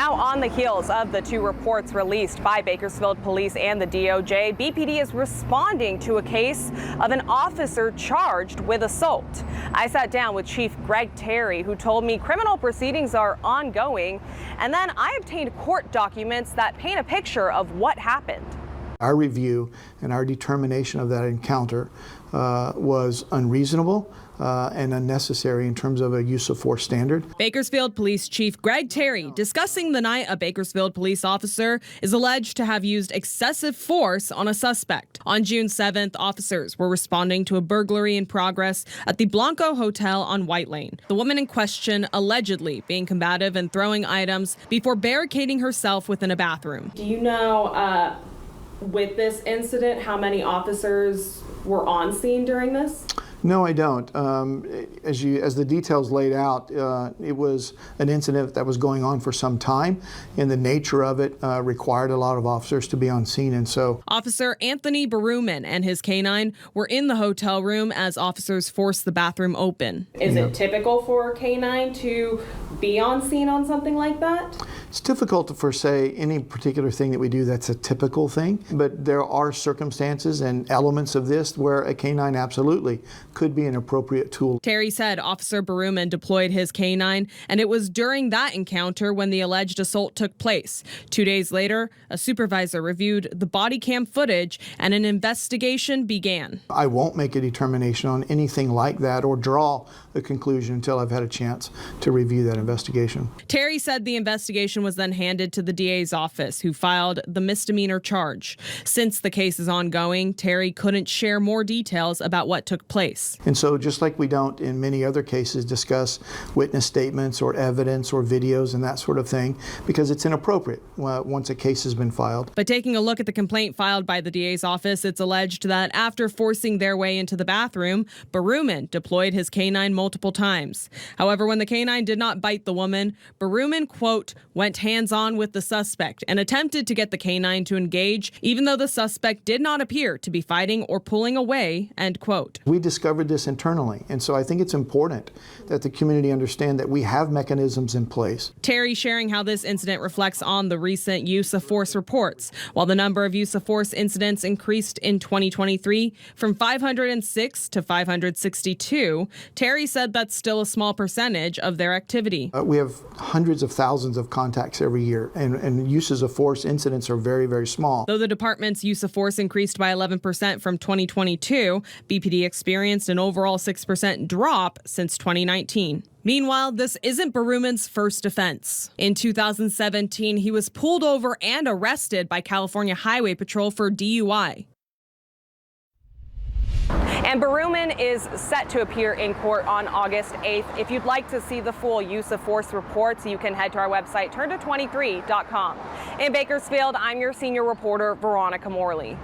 Now, on the heels of the two reports released by Bakersfield Police and the DOJ, BPD is responding to a case of an officer charged with assault. I sat down with Chief Greg Terry, who told me criminal proceedings are ongoing, and then I obtained court documents that paint a picture of what happened. Our review and our determination of that encounter was unreasonable and unnecessary in terms of a use of force standard. Bakersfield Police Chief Greg Terry discussing the night a Bakersfield police officer is alleged to have used excessive force on a suspect. On June 7th, officers were responding to a burglary in progress at the Blanco Hotel on White Lane. The woman in question allegedly being combative and throwing items before barricading herself within a bathroom. Do you know, with this incident, how many officers were on scene during this? No, I don't. As the details laid out, it was an incident that was going on for some time, and the nature of it required a lot of officers to be on scene, and so. Officer Anthony Baruman and his canine were in the hotel room as officers forced the bathroom open. Is it typical for a canine to be on scene on something like that? It's difficult to foresay any particular thing that we do that's a typical thing, but there are circumstances and elements of this where a canine absolutely could be an appropriate tool. Terry said Officer Baruman deployed his canine, and it was during that encounter when the alleged assault took place. 2 days later, a supervisor reviewed the body cam footage and an investigation began. I won't make a determination on anything like that or draw a conclusion until I've had a chance to review that investigation. Terry said the investigation was then handed to the DA's office, who filed the misdemeanor charge. Since the case is ongoing, Terry couldn't share more details about what took place. And so just like we don't in many other cases discuss witness statements or evidence or videos and that sort of thing, because it's inappropriate once a case has been filed. But taking a look at the complaint filed by the DA's office, it's alleged that after forcing their way into the bathroom, Baruman deployed his canine multiple times. However, when the canine did not bite the woman, Baruman, quote, went hands-on with the suspect and attempted to get the canine to engage, even though the suspect did not appear to be fighting or pulling away, end quote. We discovered this internally, and so I think it's important that the community understand that we have mechanisms in place. Terry sharing how this incident reflects on the recent use of force reports. While the number of use of force incidents increased in 2023 from 506 to 562, Terry said that's still a small percentage of their activity. We have hundreds of thousands of contacts every year, and uses of force incidents are very, very small. Though the department's use of force increased by 11% from 2022, BPD experienced an overall 6% drop since 2019. Meanwhile, this isn't Baruman's first offense. In 2017, he was pulled over and arrested by California Highway Patrol for DUI. And Baruman is set to appear in court on August 8th. If you'd like to see the full use of force reports, you can head to our website, turnto23.com. In Bakersfield, I'm your senior reporter, Veronica Morley.